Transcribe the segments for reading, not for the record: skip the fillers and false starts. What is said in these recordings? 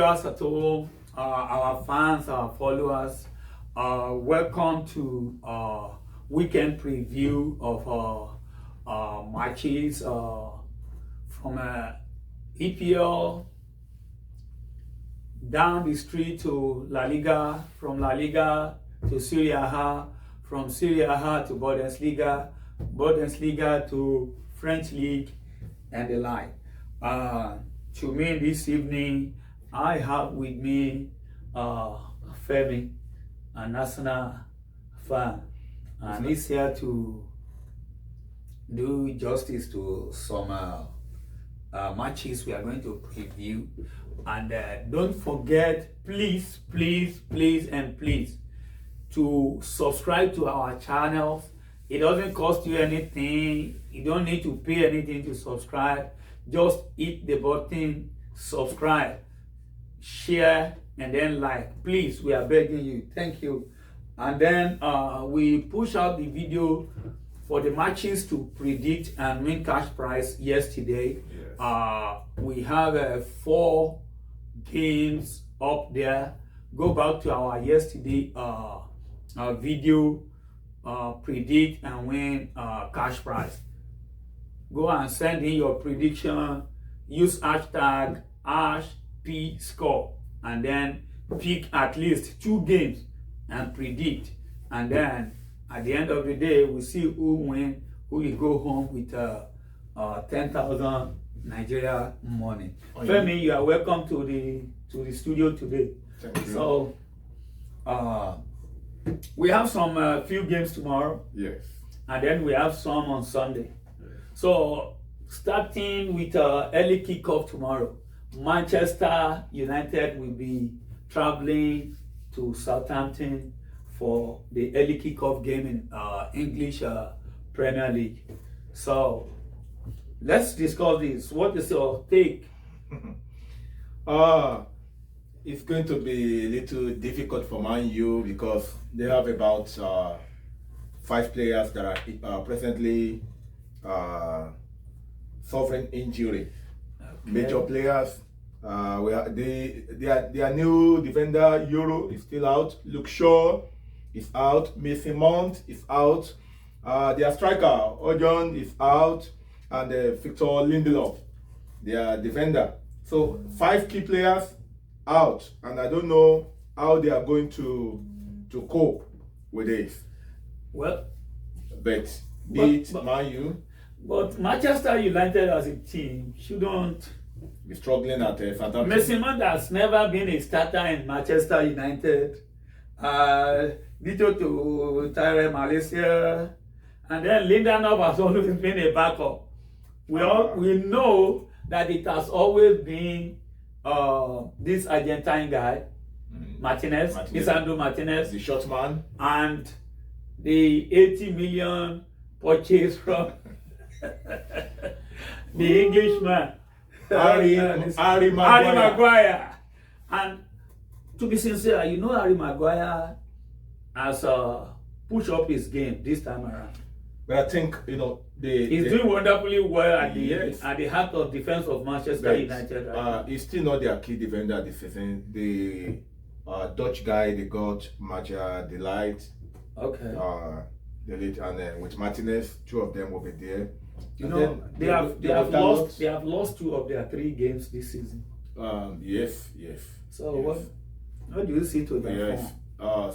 viewers at home, our fans, our followers, welcome to weekend preview of matches from EPL down the street to Laliga, from Laliga to Serie A, from Serie A to Bundesliga, Bundesliga to French League, and the like. To me this evening, I have with me Femi, a national fan, and he's here to do justice to some matches we are going to preview. And don't forget, please, to subscribe to our channels. It doesn't cost you anything. You don't need to pay anything to subscribe. Just hit the button, subscribe, share, and then like. Please, we are begging you. Thank you. And then we push out the video for the matches to predict and win cash prize yesterday. Yes. We have 4 games up there. Go back to our yesterday video, predict and win cash prize. Go and send in your prediction. Use hashtag #PScore and then pick at least 2 games and predict. And then at the end of the day, we see who win, who will go home with 10,000 Nigeria money. Femi, you are welcome to the studio today. Thank you. So we have some few games tomorrow. Yes. And then we have some on Sunday. Yes. So starting with early kickoff tomorrow, Manchester United will be traveling to Southampton for the early kickoff game in English Premier League. So let's discuss this. What is your take? It's going to be a little difficult for Man U because they have about 5 players that are presently suffering injury. Okay. Major players. Their new defender Euro is still out. Luke Shaw is out. Mason Mount is out. Their striker Ojon is out, and Victor Lindelof, their defender. So 5 key players out, and I don't know how they are going to cope with this. Well, but Man U. But Manchester United as a team shouldn't be struggling at Southampton. Mason Mount has never been a starter in Manchester United. Dito to Tyrell Malaysia, and then Lindelof has always been a backup. We know that it has always been this Argentine guy, Martinez, Lisandro Martinez, the short man, and the 80 million purchase from the Englishman, Harry Maguire. And to be sincere, you know, Harry Maguire has pushed up his game this time around. But I think, you know, he's doing wonderfully well at the heart of defense of Manchester United. Right? He's still not their key defender this season. The Dutch guy they got, Maja Delight. Okay. And then with Martinez, 2 of them will be there. You know, they have lost 2 of their 3 games this season. Yes. So yes. What do you see to them? Yes.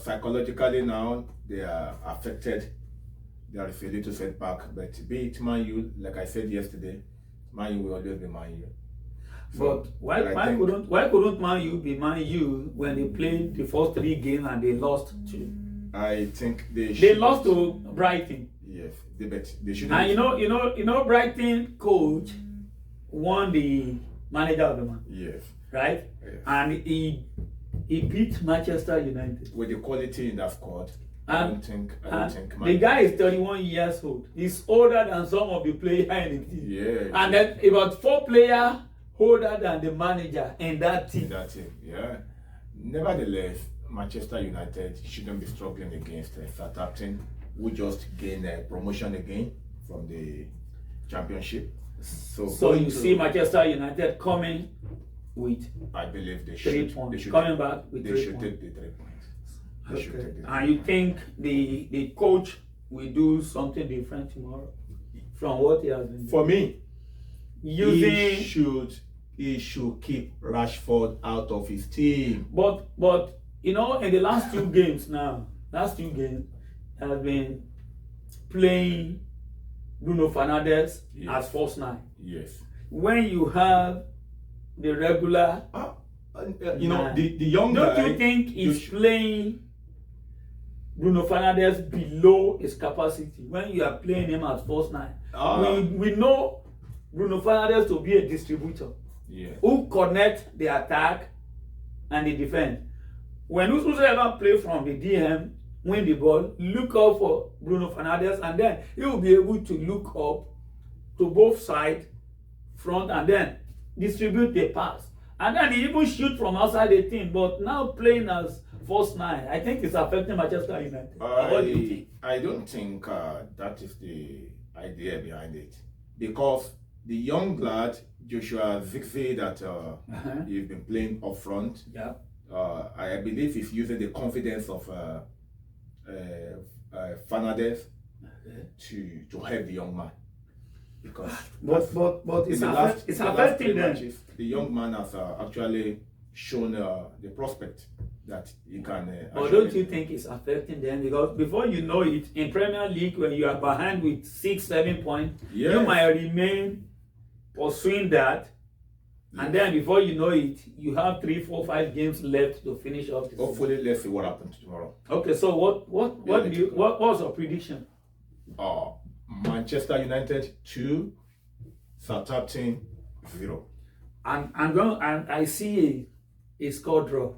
Psychologically now they are affected. There is a little setback, but be it Man U, like I said yesterday, Man U will always be Man U. So, but why couldn't Man U be Man U when they played the first 3 games and they lost 2? I think they lost to Brighton. Yes, they should. And you know, Brighton coach won the manager of the month. Yes. Right. Yes. And he beat Manchester United with the quality in that squad. I don't think the guy is 31 years old. He's older than some of the players in the team. Yeah. And then about 4 players older than the manager in that team. Yeah. Nevertheless, Manchester United shouldn't be struggling against Southampton, who just gained a promotion again from the championship. So you see Manchester United coming with I believe they 3 should. points. They should. Coming back with They 3 should points. take the 3 points. They should Okay. take the And you think the coach will do something different tomorrow from what he has been doing? For me, Using, he should keep Rashford out of his team. but you know, in the last 2 games now, has been playing Bruno Fernandes Yes. as false 9. Yes. When you have the regular, You know, nine, the young don't guy. you think he's playing Bruno Fernandes below his capacity when you are playing him as false 9? We know Bruno Fernandes to be a distributor who connect the attack and the defense. When whosoever play from the DM, win the ball, look up for Bruno Fernandes, and then he will be able to look up to both sides, front, and then distribute the pass. And then he even shoot from outside the team. But now playing as false 9, I think it's affecting Manchester United. What do you think? I don't think that is the idea behind it, because the young lad Joshua Zirkzee that he's been playing up front. Yeah. I believe he's using the confidence of Fernandes to help the young man, because but it's the last affecting 3 them. matches, the young man has actually shown the prospect that he can. But don't you think it's affecting them? Because before you know it, in Premier League, when you are behind with 6-7 points, you might remain pursuing that. And then before you know it, you have 3, 4, 5 games left to finish off the season. Hopefully, let's see what happens tomorrow. Okay, so what's your prediction? Manchester United 2, Southampton 0. I see a score draw.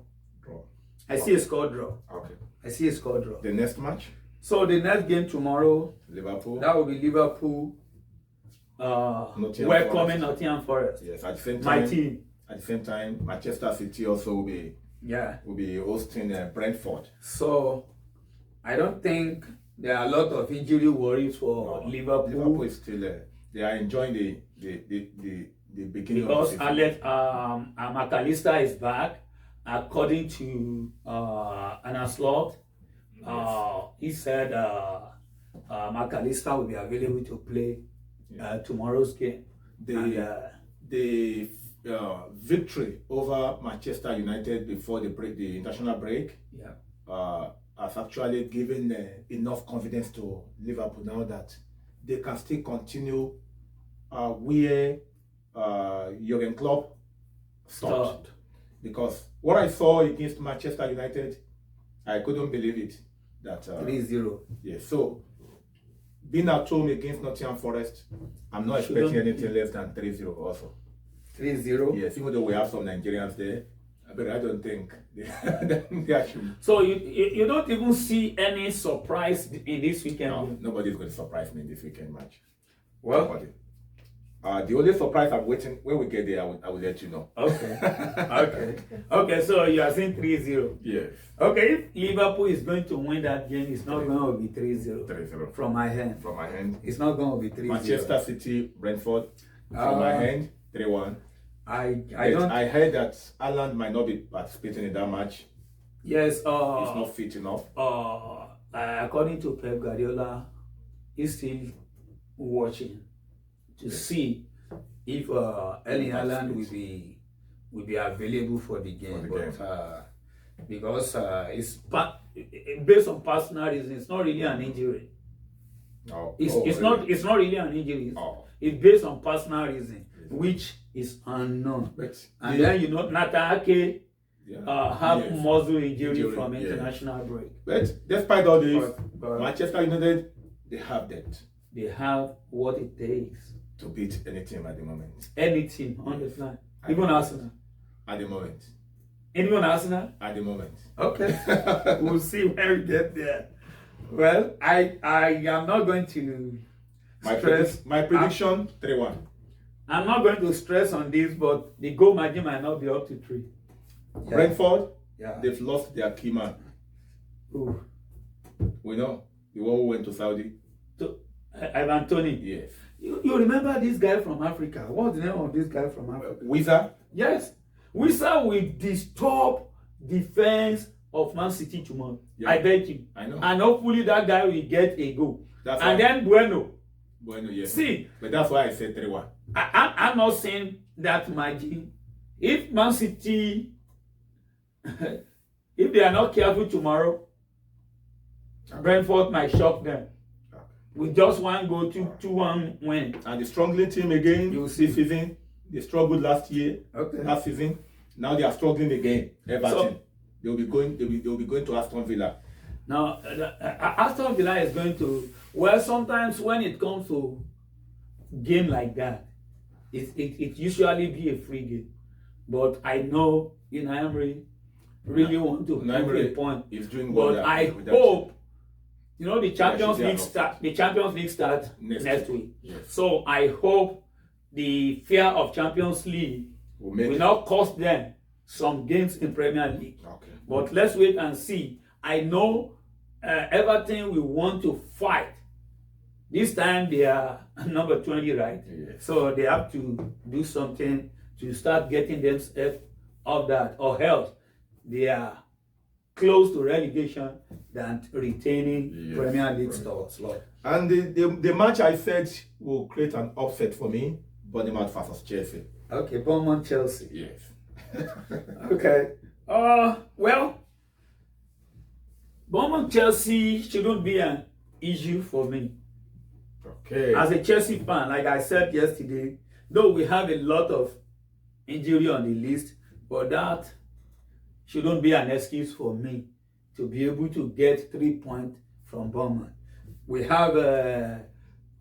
I see a score draw. Okay. I see a score draw. The next match? So the next game tomorrow, Liverpool. that will be Liverpool welcoming Nottingham Forest. Yes, at the same time. My team. At the same time, Manchester City also will be hosting Brentford. So I don't think there are a lot of injury worries for Liverpool. Liverpool is still they are enjoying the beginning because of the season. McAllister is back, according to Anna Slot. He said McAllister will be available to play tomorrow's game. The victory over Manchester United before the international break has actually given enough confidence to Liverpool now that they can still continue where Jurgen Klopp stopped. Because what I saw against Manchester United, I couldn't believe it. That 3-0. Yeah, so being at home against Nottingham Forest, I'm not expecting anything less than 3-0 also. 3-0? Yes, even though we have some Nigerians there, but I don't think they actually. So you don't even see any surprise in this weekend? No, nobody's going to surprise me in this weekend match. Well, nobody. The only surprise I'm waiting, when we get there, I will let you know. Okay. Okay, so you are saying 3-0. Yes. Okay, if Liverpool is going to win that game, it's not going to be 3-0. 3-0. From my hand. From my hand. It's not going to be 3-0. Manchester City, Brentford. From my hand, 3-1. I heard that Haaland might not be participating in that match. Yes. He's not fit enough. According to Pep Guardiola, he's still watching to see if Erling Haaland will be available for the game. Because it's based on personal reasons, it's not really an injury. No. It's not really an injury. It's based on personal reason, which is unknown. And then Nathan Ake have muscle injury from international break. But despite all this, Manchester United, they have that. They have what it takes to beat any team at the moment. Any team on the fly. Even Arsenal. At the moment. Anyone Arsenal? At the moment. Okay. We'll see when we get there. Well, I am not going to stress. My prediction, 3-1. I'm not going to stress on this, but the goal margin might not be up to 3. Brentford, they've lost their key man. Ooh. We know, the one who went to Saudi. Ivan Toney. Yes. You remember this guy from Africa? What's the name of this guy from Africa? Wizard? Yes. Whistle will disturb defense of Man City tomorrow. Yeah. I bet you. I know. And hopefully that guy will get a goal. That's and why. then Bueno. Bueno, yes. See, but that's why I said 3-1. I'm not saying that margin. If Man City, if they are not careful tomorrow, Brentford might shock them. With just one goal, 2-1 win. And the struggling team again You will see. this season. They struggled last year, last season. Now they are struggling again. Everton. So, they'll be going to Aston Villa. Now, Aston Villa is going to, well, sometimes when it comes to game like that, it usually be a free game. But I know Emery really want to prove a point. He's doing well. But I hope, the Champions League starts next week. Yes. So I hope the fear of Champions League will not cost them some games in Premier League. Okay. But let's wait and see. I know Everton will want to fight. This time they are number 20, right? Yes. So they have to do something to start getting themselves off that, or else they are close to relegation than retaining Premier League spots. And the match I said will create an upset for me, Bournemouth versus Chelsea. Okay, Bournemouth Chelsea. Yes. Okay. Well, Bournemouth Chelsea shouldn't be an issue for me. Okay. As a Chelsea fan, like I said yesterday, though we have a lot of injury on the list, but that shouldn't be an excuse for me to be able to get 3 points from Bournemouth. We have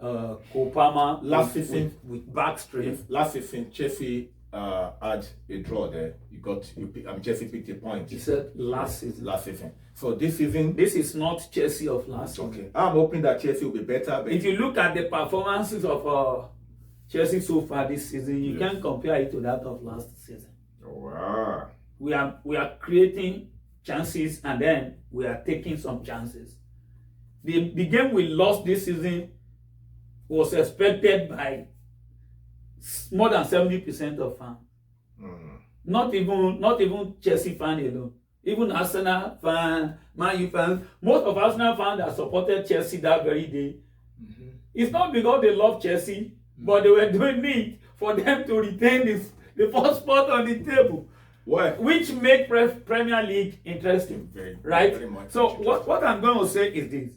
Kopama last season with back strain. Yes. Last season, Chelsea had a draw there. Chelsea picked a point. You said last season. Last season. So this season, this is not Chelsea of last season. Okay. I'm hoping that Chelsea will be better. But if you look at the performances of Chelsea so far this season, you can't compare it to that of last season. Wow. We are creating chances and then we are taking some chances. The game we lost this season was expected by more than 70% of fans. Not even Chelsea fans alone. Even Arsenal fans, Man U fans, most of Arsenal fans that supported Chelsea that very day. It's not because they love Chelsea, but they were doing it for them to retain the first spot on the table. What? Which make Premier League interesting, right? Very much so what I'm going to say is this.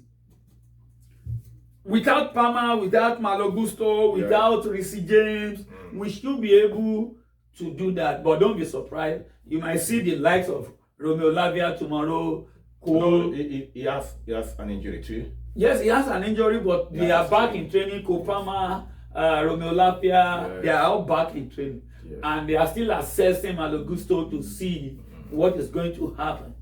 Without Palmer, without Malo Gusto, without Reece James, we should be able to do that. But don't be surprised. You might see the likes of Romeo Lavia tomorrow. No, he has an injury too. Yes, he has an injury, but they are back in training. Kopama, Romeo Lavia, they are all back in training. Yes. And they are still assessing Malo Gusto to see what is going to happen.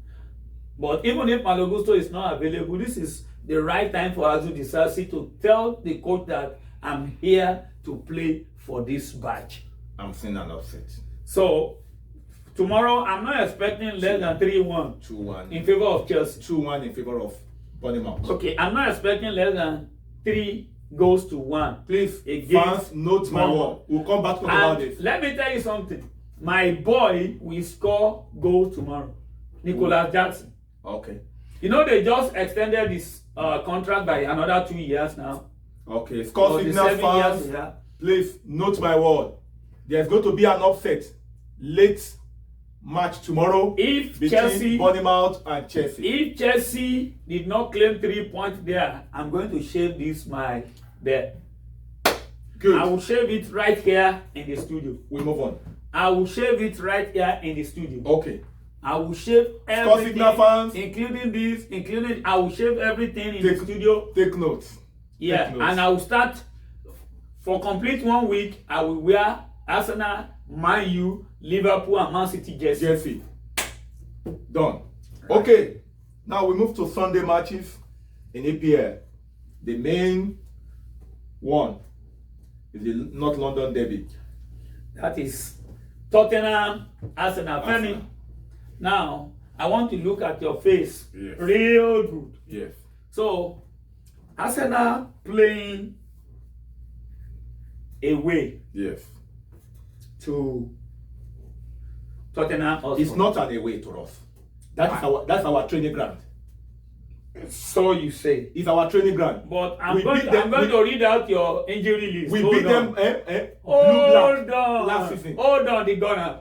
But even if Malo Gusto is not available, this is the right time for Azu Disasi to tell the coach that I'm here to play for this batch. I'm seeing an upset. So tomorrow I'm not expecting less than 3-1. 2-1 in favor of Chelsea. 2-1 in favor of Bournemouth. Okay, I'm not expecting less than 3 goals to 1. Please, fans, note my word. We'll come back to talk about this. Let me tell you something. My boy will score goals tomorrow. Nicholas Jackson. Okay. They just extended his contract by another 2 years now. Okay. Score Signal fans, please note my word. There's going to be an upset late match tomorrow between Bournemouth and Chelsea. If Chelsea did not claim 3 points there, I'm going to shave this my bet. Good. I will shave it right here in the studio. We move on. I will shave it right here in the studio. Okay. I will shave everything, fans, including I will shave everything in the studio. Take notes. Yeah, take notes. And I will start for complete 1 week. I will wear Arsenal, Man U, Liverpool, and Man City jersey. Done. Okay. Now we move to Sunday matches in EPL. The main one is the North London derby. That is Tottenham, Arsenal. Femi, now I want to look at your face real good. Yes. So, Arsenal playing away. Yes. To Tottenham Hotspur. It's not an away to us. That's our training ground. So you say. It's our training ground. But I'm going to read out your injury list. We beat them Hold on. last season. Hold on, the gunner.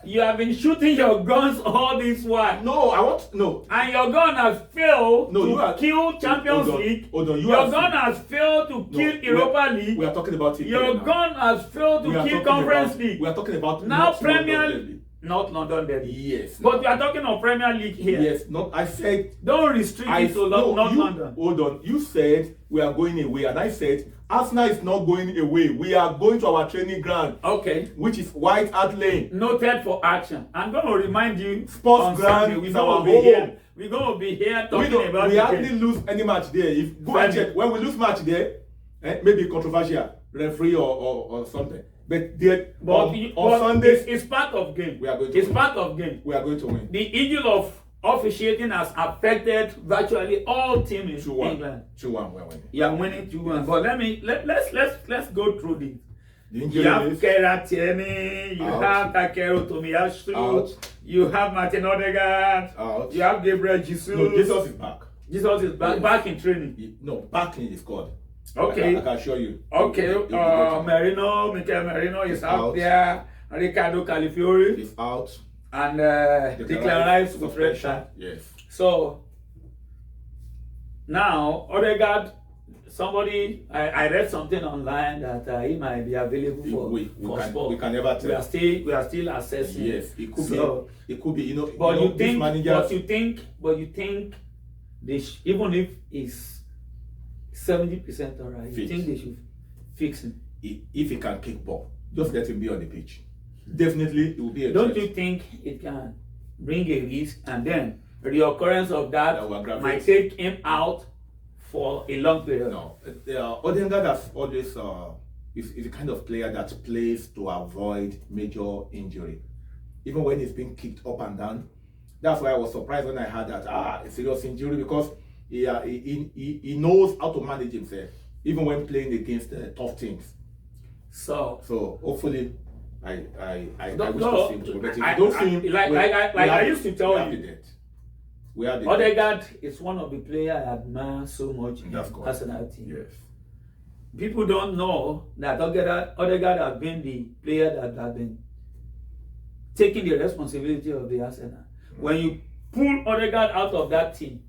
You have been shooting your guns all this while. No. And your gun has failed to kill Champions League. Hold on. Your gun has failed to kill Europa League. We are talking about it. Your gun has failed to kill Conference League. We are talking about now Premier League. Not London Derby. Yes. But we are talking of Premier League here. Yes. I said. Don't restrict it to London. Hold on. You said we are going away, and I said Arsenal is not going away. We are going to our training ground. Okay. Which is White Hart Lane. Noted for action. I'm going to remind you. Sports ground is our home. We're going to be here talking about. We hardly lose any match there. If go and check when we lose match there, maybe controversial referee or something. But on Sunday, it's part of game. We are going to win. Part of game. We are going to win. The issue of officiating has affected virtually all teams in England. 2-1, we're winning. You are winning 2-1. But let's go through this. You have Keratiemi, you have Takeru Tomiyasu, you have Martin Odegaard, you have Gabriel Jesus. No, Jesus is back. Jesus is back in training. Back in the squad. Okay. I can assure you. Okay. Mikel Merino is out there. Ricardo Calafiori is out. And Declan Rice with red shirt. Yes. So now Odegaard, I read something online that he might be available for sport. We can never tell. We are still assessing. Yes, it could be. But you think they even if it's 70% alright, you think they should fix him? If he can kick ball, just let him be on the pitch. Definitely, it will be a Don't you think it can bring a risk, and then the reoccurrence of that might take him out for a long period? No. Odegaard has always is the kind of player that plays to avoid major injury. Even when he's being kicked up and down. That's why I was surprised when I heard that a serious injury, because he knows how to manage himself, even when playing against tough teams. So hopefully I wish to see him. But if you don't see him, I used to tell you, Odegaard is one of the players I admire so much in the Arsenal team. Yes. People don't know that Odegaard has been the player that has been taking the responsibility of the Arsenal. When you pull Odegaard out of that team,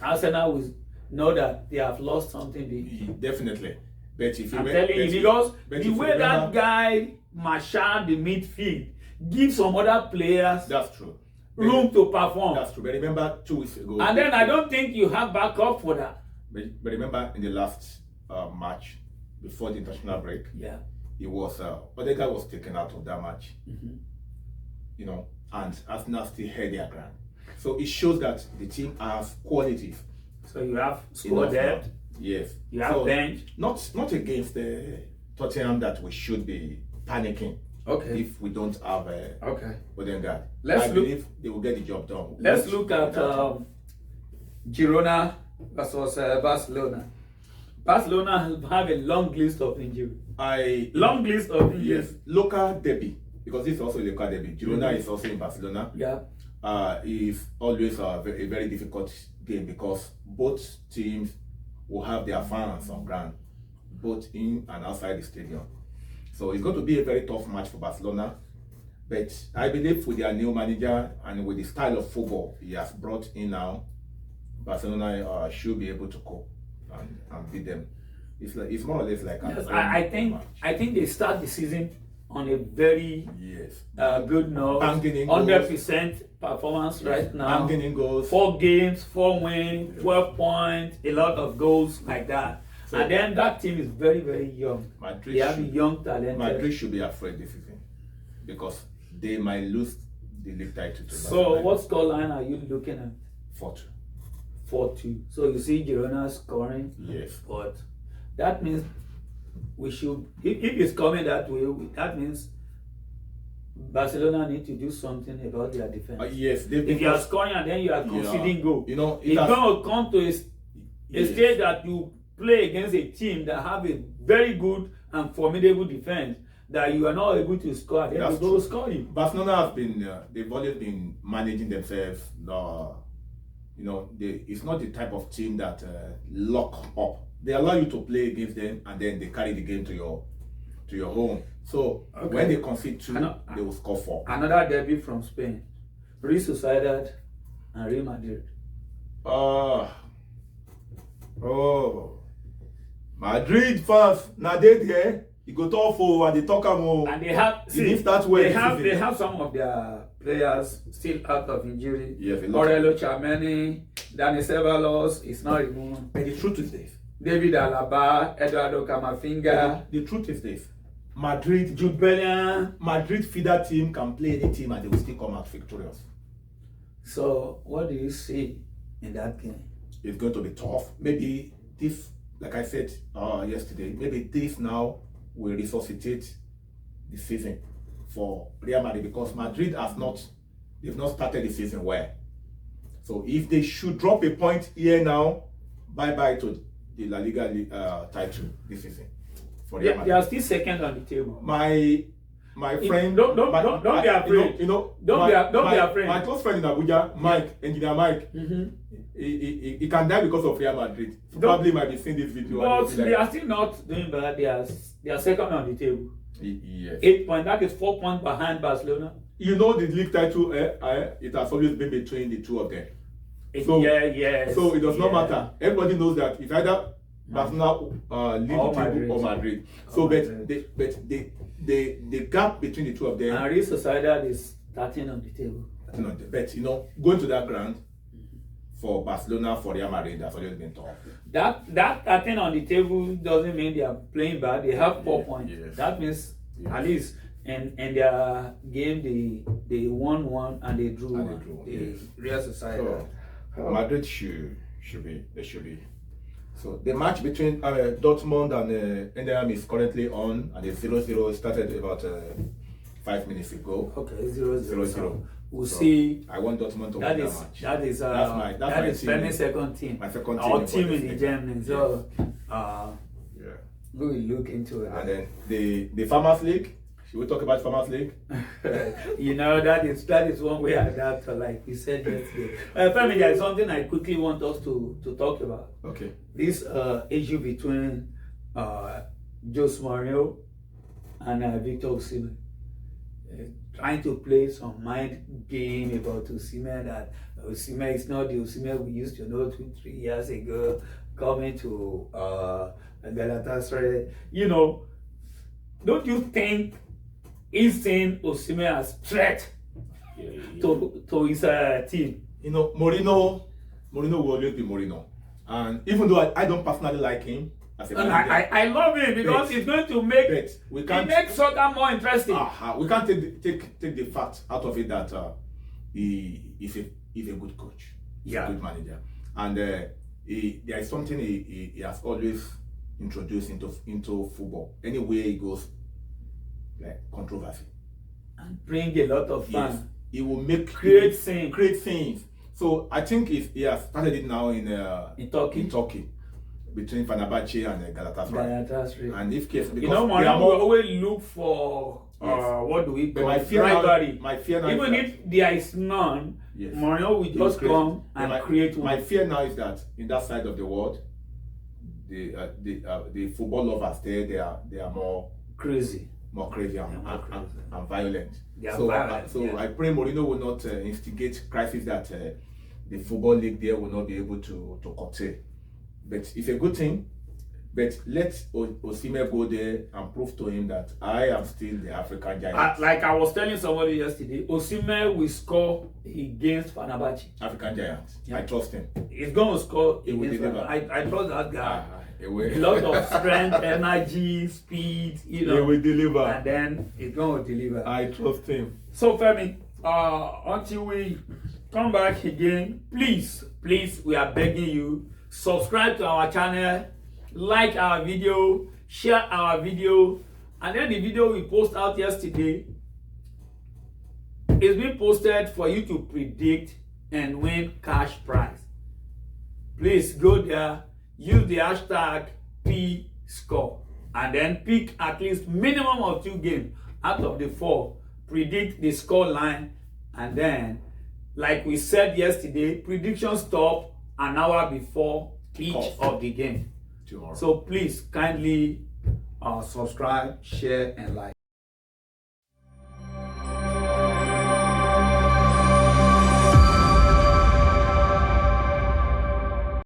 Arsenal will know that they have lost something big. Definitely. But if you I'm telling you, because the way that guy marshaled the midfield gives some other players room to perform. That's true. But remember 2 weeks ago. And then I don't think you have backup for that. But remember in the last match before the international break, it was Odegaard was taken out of that match. And Arsenal still held their ground. So it shows that the team has qualities. So you have squad depth. Yes. You have bench. Not against the Tottenham that we should be panicking. Okay. If we don't have Odegaard. I believe they will get the job done. Let's look at Girona versus Barcelona. Barcelona have a long list of injuries. Yes. Local derby, because this is also a local derby. Girona is also in Barcelona. Yeah. Is always a very difficult game, because both teams will have their fans on ground, both in and outside the stadium. So it's going to be a very tough match for Barcelona. But I believe with their new manager and with the style of football he has brought in now, Barcelona should be able to cope and beat them. It's more or less like I think they start the season on a very good note. 100% performance right now. Banging in goals. 4 games, 4 wins, 12 points, a lot of goals like that. So, and then that team is very, very young. They have a young talent. Madrid should be afraid this season, because they might lose the league title to So Barcelona. what scoreline are you looking at? 4-2. 4-2. So you see Girona scoring. Yes. But that means we should, if it's coming that way, that means Barcelona need to do something about their defense. Yes. If you are scoring and then you are conceding goal, it's going to come to a stage that you play against a team that have a very good and formidable defense, that you are not able to score, then That's they will true. score you. Barcelona has been, they've always been managing themselves. It's not the type of team that lock up. They allow you to play against them, and then they carry the game to your home. So when they concede 2, they will score 4. Another derby from Spain, Real Sociedad and Real Madrid. Madrid fans, now they there. You go talk for and they talk about. And they have they have some of their players still out of injury. Yes, Aurelio Tchouameni, Dani Ceballos is not removed. But the truth is this: David Alaba, Eduardo Camavinga. The truth is this: Madrid, Jude Bellingham. Madrid feeder team can play any team and they will still come out victorious. So what do you see in that game? It's going to be tough. Maybe this, like I said yesterday, maybe this now will resuscitate the season for Real Madrid, because Madrid they've not started the season well. So if they should drop a point here now, bye-bye to the Laliga title this season for Real Madrid. They are still second on the table. My friend, don't be afraid. Don't be afraid. My close friend in Abuja, Mike, Engineer Mike, he can die because of Real Madrid. Probably might be seeing this video. But they are still not doing bad. They are second on the table. Yes. 8 points. That is 4 points behind Barcelona. You know the league title, it has always been between the two of them. So, So it does not matter. Everybody knows that it's either Barcelona lead the table or Madrid. So the gap between the two of them. And Real Sociedad is 13 on the table. But going to that ground for Barcelona, for Real Madrid, that's always been tough. That 13 on the table doesn't mean they are playing bad. They have 4 points. Yes. That means at least in their game they won 1 and they drew 1. Real Sociedad. So, Madrid should be. So the match between Dortmund and Enderham is currently on, and the 0-0 started about 5 minutes ago. Okay, 0-0. We'll So see. I want Dortmund to win that match. That is my Femi's second team. My second Our team team in Germany. So yeah. we will look into it. And then the Farmers League. Should we talk about Farmers League? that is one way I adapt, like you said yesterday. Femi, there is something I quickly want us to talk about. Okay. This issue between Jose Mourinho and Victor Osimhen. Trying to play some mind game about Osimhen, that Osimhen is not the Osimhen we used to know 2-3 years ago, coming to Galatasaray. Don't you think he's seeing Osimhen as threat to his team? Mourinho will always be Mourinho, and even though I don't personally like him as a manager, I love him because it's going to make soccer more interesting. We can't take the fact out of it that he's a good coach, he's a good manager, and there is something he has always introduced into football. Anywhere he goes, like controversy, and bring a lot of fans. Yes, he will create scenes. So I think he has started it now in Turkey. Between Fenerbahce and Galatasaray. And if case, because Mourinho will always look for what do we call rivalry. My fear now even if there is none, Mourinho will just come and create one. My fear now is that in that side of the world, the football lovers there, they are more crazy and violent. So I pray Mourinho will not instigate crisis that the football league there will not be able to curtail. But it's a good thing. But let Osimhen go there and prove to him that I am still the African giant. Like I was telling somebody yesterday, Osimhen will score against Fenerbahce. African giant. I trust him. He's going to score against Fenerbahce. I trust that guy. A lot lot of strength, energy, speed, He will deliver. And then he's going to deliver. I trust him. So Femi, until we come back again, please, we are begging you, subscribe to our channel, like our video, share our video, and then the video we post out yesterday is being posted for you to predict and win cash prize. Please go there, use the hashtag PScore and then pick at least minimum of 2 games out of the 4. Predict the score line, and then, like we said yesterday, prediction stop an hour before each of the game. Tomorrow. So please kindly subscribe, share, and like.